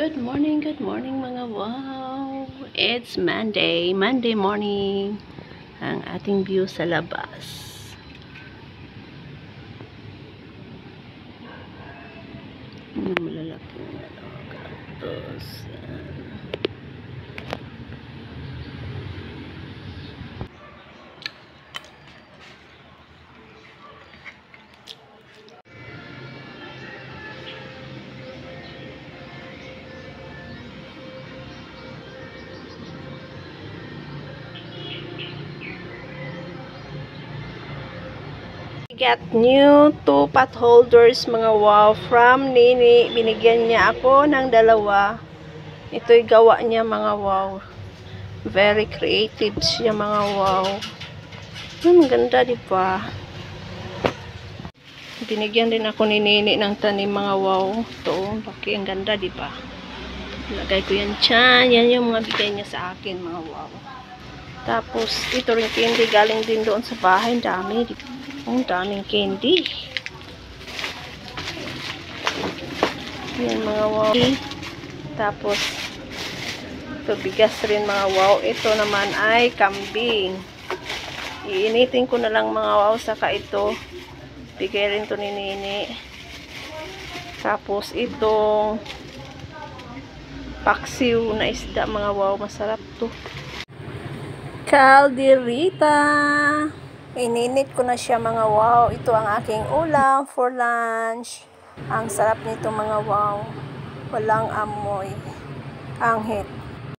good morning mga wow. It's Monday morning. Ang ating view sa labas. Malalaking cactus. Got new 2 pot holders mga wow from Nini. Binigyan niya ako ng dalawa. Ito'y gawa niya mga wow. Very creative siya mga wow. Ang ganda diba? Binigyan din ako ni Nini ng tanim mga wow. Ito, laki, ang ganda diba? Lagay ko yan dyan. Yan yung mga bigay niya sa akin mga wow. Tapos ito rin candy galing din doon sa bahay. Dami diba? Ang daming candy. Yan mga wow. Tapos ito bigas rin mga wow. Ito naman ay kambing. Iinitin ko na lang mga wow. Saka ito bigay rin to ni Nini. Tapos itong paksiw na isda mga wow. Masarap to. Calderita. Ininit ko na siya mga wow. Ito ang aking ulam for lunch. Ang sarap nito mga wow. Walang amoy. Anghit.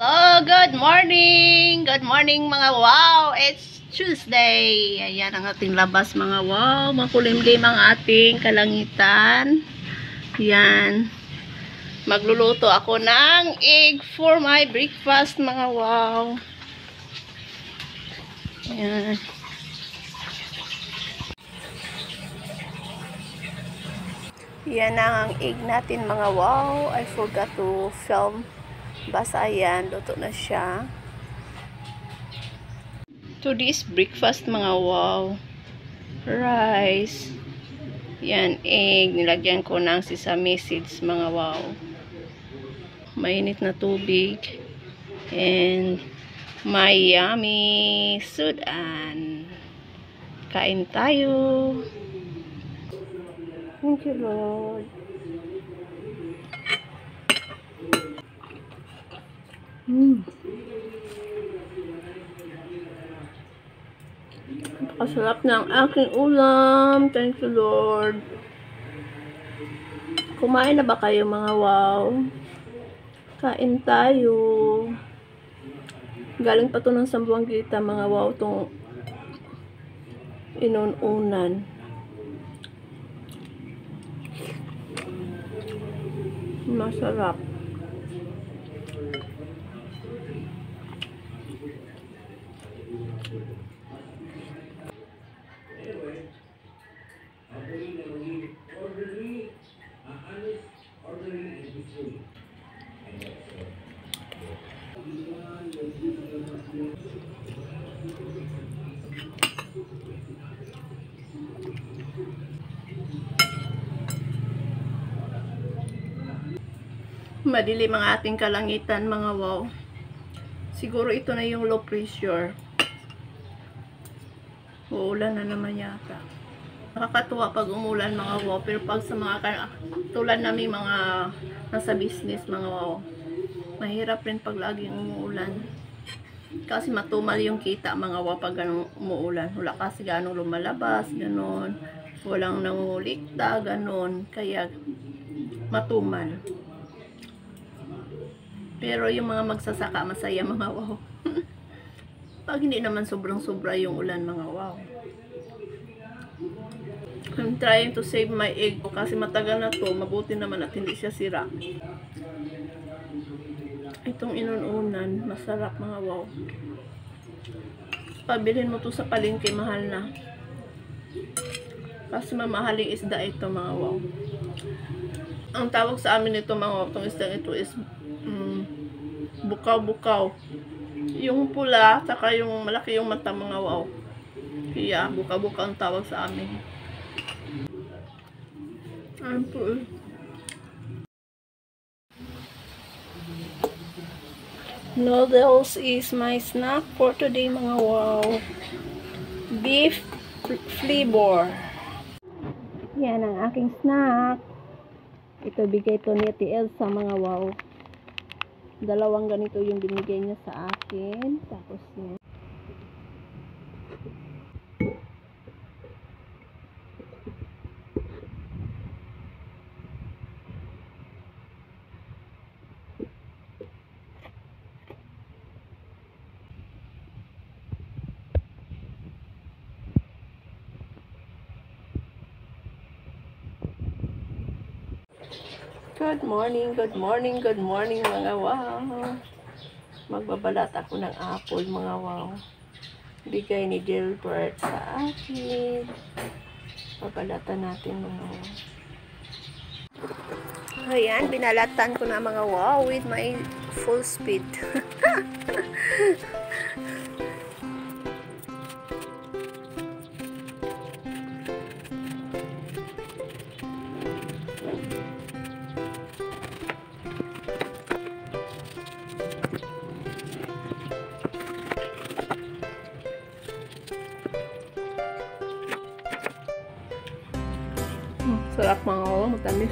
Oh, good morning! Good morning mga wow! It's Tuesday. Ayan ang ating labas mga wow. Makulimlim ang ating kalangitan. Ayan. Magluluto ako ng egg for my breakfast mga wow. Ayan. Yan ang egg natin mga wow. I forgot to film. Basta yan. Luto na siya. Today's breakfast mga wow. Rice. Yan egg. Nilagyan ko ng sesame seeds mga wow. Mainit na tubig. And may yummy sudan. Kain tayo. Thank you, Lord. Napakasarap ng aking ulam. Thank you, Lord. Kumain na ba kayo, mga wow? Kain tayo. Galing pa to ng Sambuanguita, mga wow, itong inununan. Masarap. Madilim ang ating kalangitan mga wow. Siguro ito na yung low pressure. Uulan na naman yata. Nakakatuwa pag umulan mga wow. Pero pag sa mga tulad namin mga nasa business mga wow, mahirap rin pag laging umuulan. Kasi matumal yung kita mga wow pag ganun umuulan. Wala kasi ganong lumalabas, ganon. Walang nangulikta, ganon. Kaya matumal. Pero yung mga magsasaka masaya mga wow. Pag hindi naman sobrang sobra yung ulan mga wow. I'm trying to save my egg kasi matagal na to. Mabuti naman at hindi siya sira. Itong inununan masarap mga wow. Pabilin mo to sa palengke, mahal na. Kasi mamahaling isda ito mga wow. Ang tawag sa amin ito mga wow, itong isda ito is bukaw-bukaw. Yung pula, saka yung malaki yung mata mga wow. Kaya bukaw-bukaw ang tawag sa amin. Ayan po. Noodles is my snack for today mga wow. Beef flavor. Yan ang aking snack. Ito bigay to ni Ate Elsa mga wow. Dalawang ganito yung binigay niya sa akin. Tapos yan. Good morning mga wow. Magbabalat ako ng apple mga wow. Bigay ni Gilbert sa akin. Babalatan natin mga wow. Ayan, binalatan ko na mga wow with my full speed. Sarap mga wow, matamis.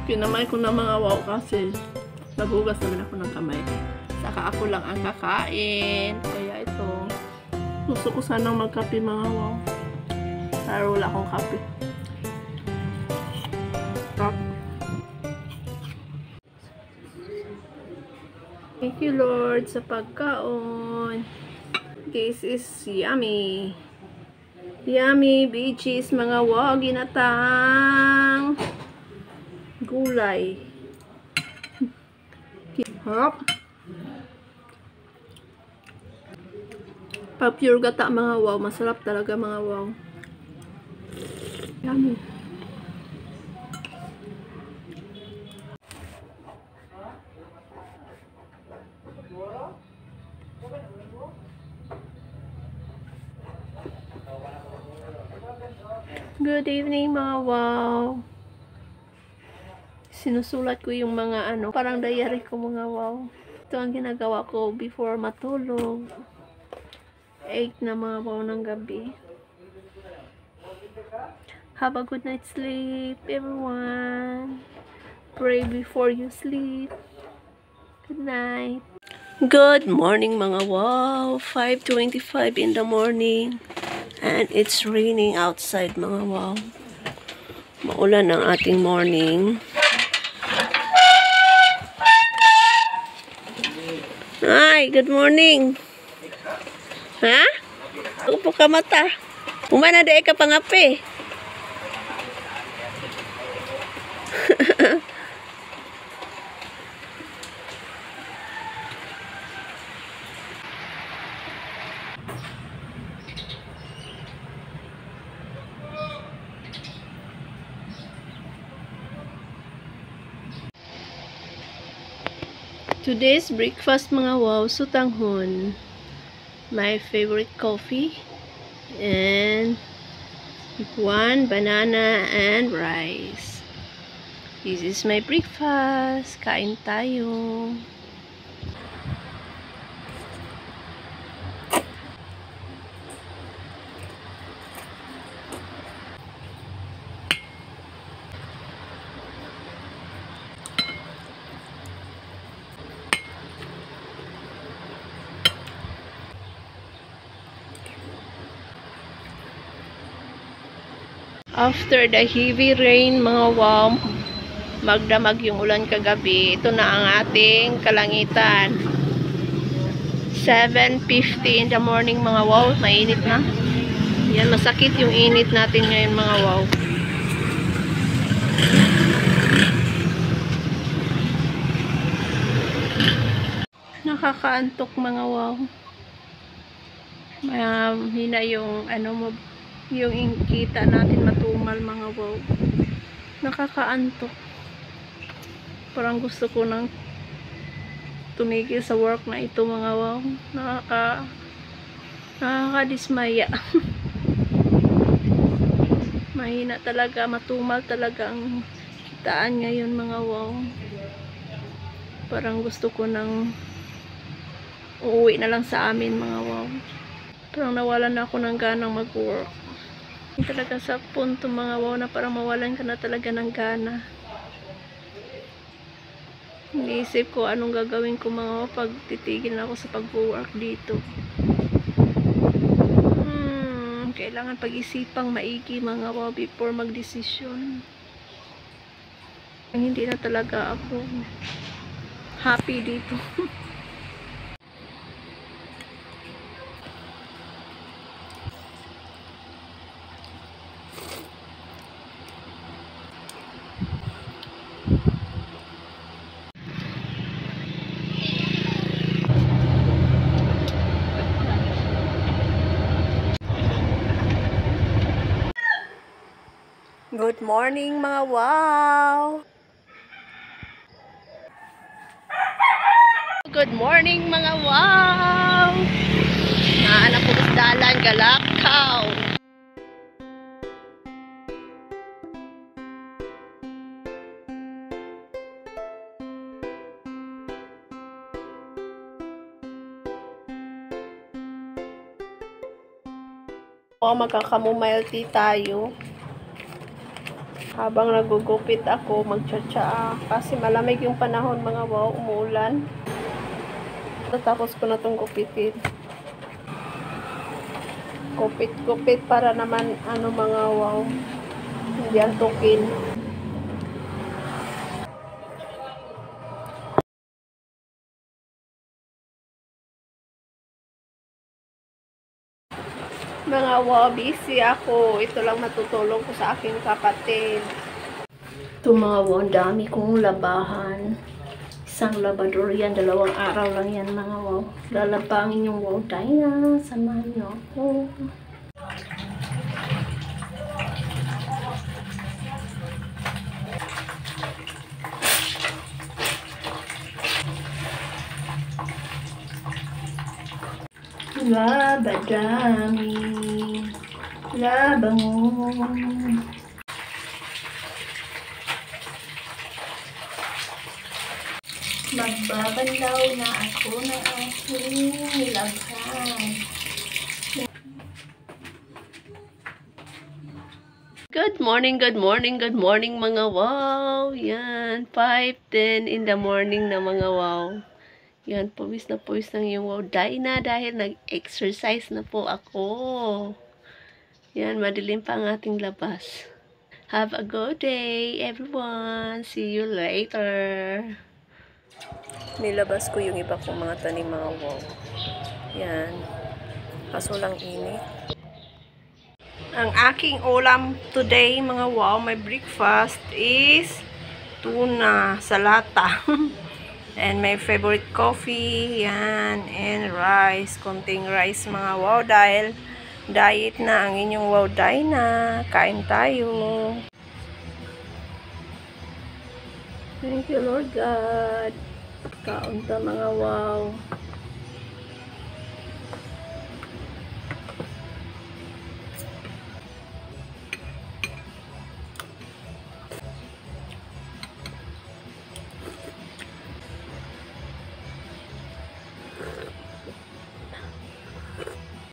Kinamay ko na mga wow kasi naghugas naman ako ng kamay. Saka ako lang ang kakain. Kaya ito, gusto ko sanang magkape mga wow. Pero wala akong kape. Thank you Lord sa pagkaon. This is yummy. Yummy veggies mga wow, ginatang gulay. Harap. Pag pure gata mga wow, masarap talaga mga wow. Yummy. Good evening mga wow. Sinusulat ko yung mga parang diary ko mga wow. Ito ang ginagawa ko before matulog. 8 na mga wow ng gabi. Have a good night sleep everyone. Pray before you sleep. Good night. Good morning mga wow. 5:25 in the morning. And it's raining outside mga wow. Maulan ang ating morning. Hi, good morning. Ha? Upo ka mata. Umana dae ka pangape. Today's breakfast mga wow, sutanghon. My favorite coffee and 1 banana and rice. This is my breakfast. Kain tayo. After the heavy rain mga wow, magdamag yung ulan kagabi. Ito na ang ating kalangitan. 7:50 in the morning mga wow, mainit na. Yan, masakit yung init natin ngayon mga wow. Nakakaantok mga wow. Hina yung yung kita natin matumal mga wow. Nakakaantok. Parang gusto ko nang tumigil sa work na ito mga wow. Nakakadismaya. Mahina talaga, matumal talaga ang kitaan ngayon mga wow. Parang gusto ko nang uuwi na lang sa amin mga wow. Parang nawalan na ako ng ganang mag-work. Talaga sa punto mga wow na parang mawalan ka na talaga ng gana. Iniisip ko anong gagawin ko mga wow pag titigil na ako sa pag-work dito. Kailangan pag-isipang maigi mga wow before magdesisyon. Hindi na talaga ako happy dito. Good morning mga wow! Good morning mga wow! Nahanap ko sa dalan, Galakaw! Magkakamumail tea tayo. Habang nagugupit ako, magtsatsa kasi malamig yung panahon mga wow, umuulan. Tapos ko na itong gupitin. Gupit para naman mga wow, hindi antukin. Mga wow, busy ako. Ito lang matutulong ko sa aking kapatid. Ito mga wow, dami kong labahan. Isang labador yan, 2 araw lang yan mga wow. Lalabangin yung wow Dina. Samahan niyo ako. Labadami. Labangon. Magbabanlaw na ako ng aking nilabhan. Good morning mga wow. Yan, 5:10 in the morning na mga wow. Yan, pawis na yung wow Dina dahil nag-exercise na po ako. Yan, madilim pa ang ating labas. Have a good day, everyone. See you later. Nilabas ko yung iba kong mga tanim mga wow. Yan. Kaso lang init. Ang aking ulam today mga wow, my breakfast is tuna sa lata. And my favorite coffee, yan, and rice, konting rice mga wow, dahil diet na ang inyong wow Dina. Kain tayo. Thank you Lord God. Kaon ta mga wow.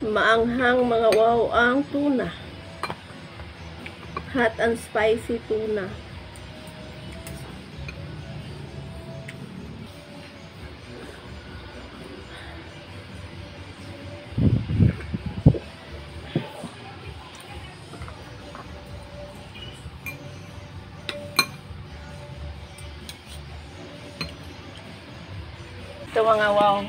Maanghang mga wow ang tuna. Hot and spicy tuna. Ito mga wow.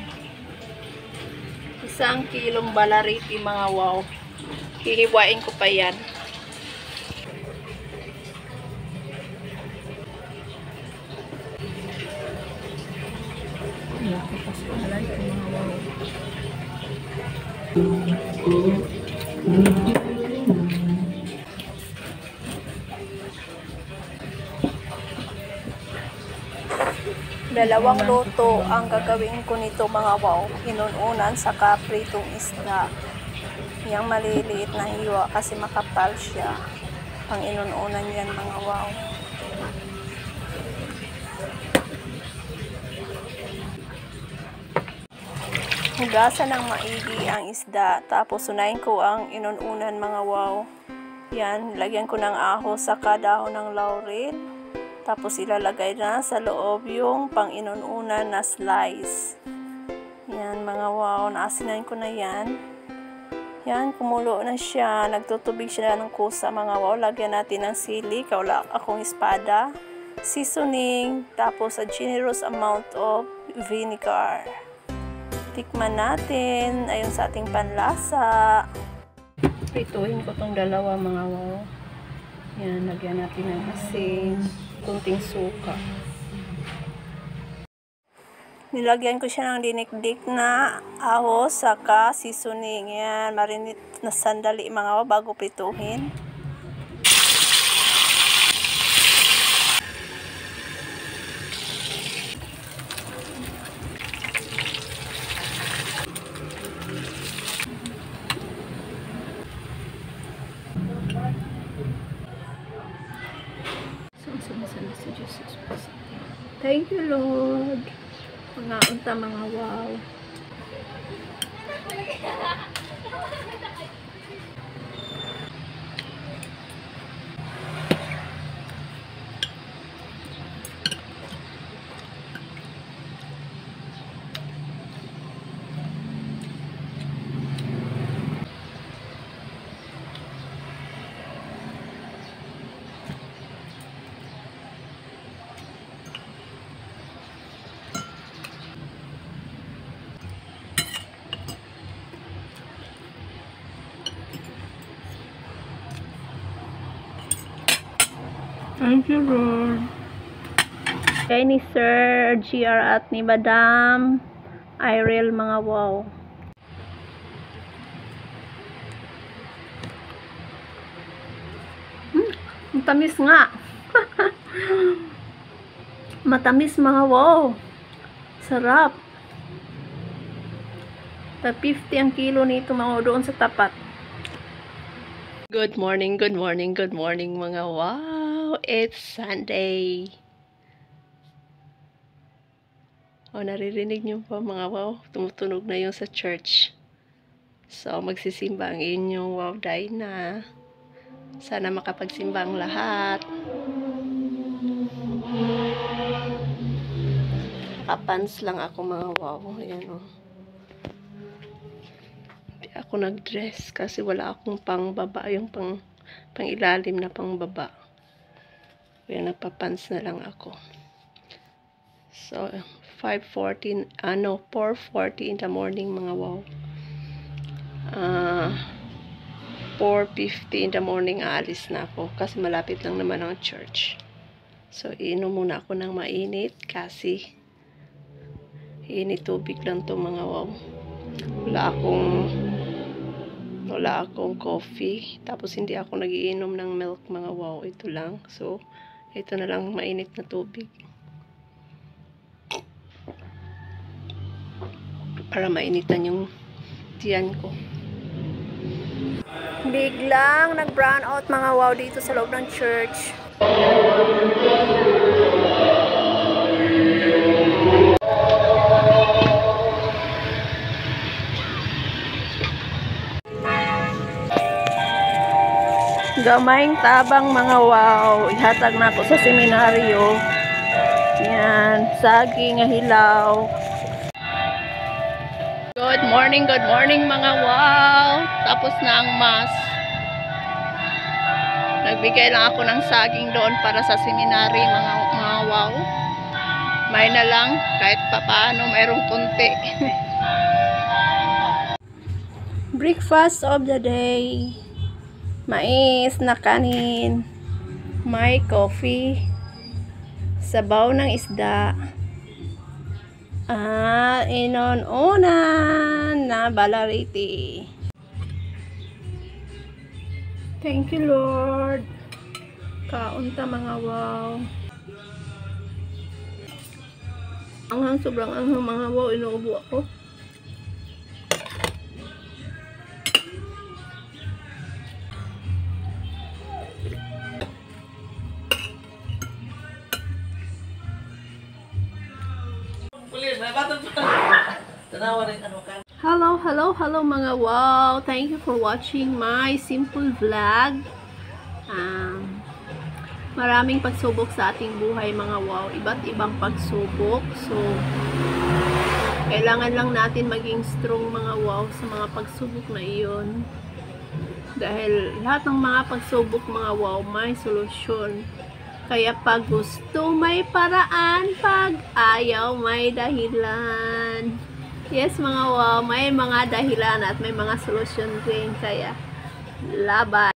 1 kilong balariti mga wow. Hihiwain ko pa yan. Nakipas ko na lang ito mga wow. Dalawang luto ang gagawin ko nito mga wow. Inuunan sa kapritong isda. Yang maliliit na hiwa kasi makapal siya. pang inununan yan mga wow. Hugasan ng maigi ang isda, tapos unahin ko ang inununan mga wow. Yan, lagyan ko ng ahos saka dahon ng laurel. Tapos ilalagay na sa loob yung pang inununan na slice. Yan mga wow, naasinan ko na yan. Yan, kumulo na siya. Nagtutubig siya ng kusa mga wow. Lagyan natin ng sili, wala akong espada. Seasoning, tapos a generous amount of vinegar. Tikman natin ayon sa ating panlasa. Prituhin ko tong dalawa mga wow. Yan, lagyan natin ng asin, kunting suka. Nilagyan ko siya ng dinikdik na ahos saka seasoning. Yan, marinate na sandali mga wow bago prituhin. Thank you, Lord. Mga unta, mga wow. Thank you, Lord. Kay ni Sir GR at ni Madam Irel mga wow. Matamis nga. Matamis mga wow. Sarap. 50 ang kilo nito mga doon sa tapat. Good morning, good morning, good morning mga wow. It's Sunday. Naririnig niyo po mga wow, tumutunog na yung sa church. So, magsisimba ang inyong wow day na. Sana makapagsimba ang lahat. Nakapants lang ako mga wow. Ayan o. Hindi ako nag-dress kasi wala akong pang baba, yung pang ilalim na pang baba. Kaya nagpapants na lang ako. So, 4:40 in the morning mga wow. 4:50 in the morning aalis na ako kasi malapit lang naman ang church. So, iinom muna ako ng mainit kasi init tubig lang to mga wow. Wala akong coffee. Tapos hindi ako nagiinom ng milk mga wow. Ito lang. So, ito na lang mainit na tubig. Para mainitan yung tiyan ko. Biglang nag-brown out mga wow dito sa loob ng church. Gamayng tabang mga wow. Ihatag na ako sa seminaryo. Yan, saging nga hilaw. Good morning mga wow. Tapos na ang mass. Nagbigay lang ako ng saging doon para sa seminary mga wow. May na lang kahit papaano mayroong kunti. Breakfast of the day. Mais na kanin. May coffee. Sabaw ng isda. Inununan na balariti. Thank you, Lord. Kaunta mga wow. Sobrang anghang mga wow. Inuubo ako. Hello mga wow! Thank you for watching my simple vlog. Maraming pagsubok sa ating buhay mga wow. Iba't ibang pagsubok. So, kailangan lang natin maging strong mga wow sa mga pagsubok na iyon. Dahil lahat ng mga pagsubok mga wow may solusyon. Kaya pag gusto may paraan, pag ayaw may dahilan. Yes mga wow, may mga dahilan at may mga solusyon din. Kaya laban.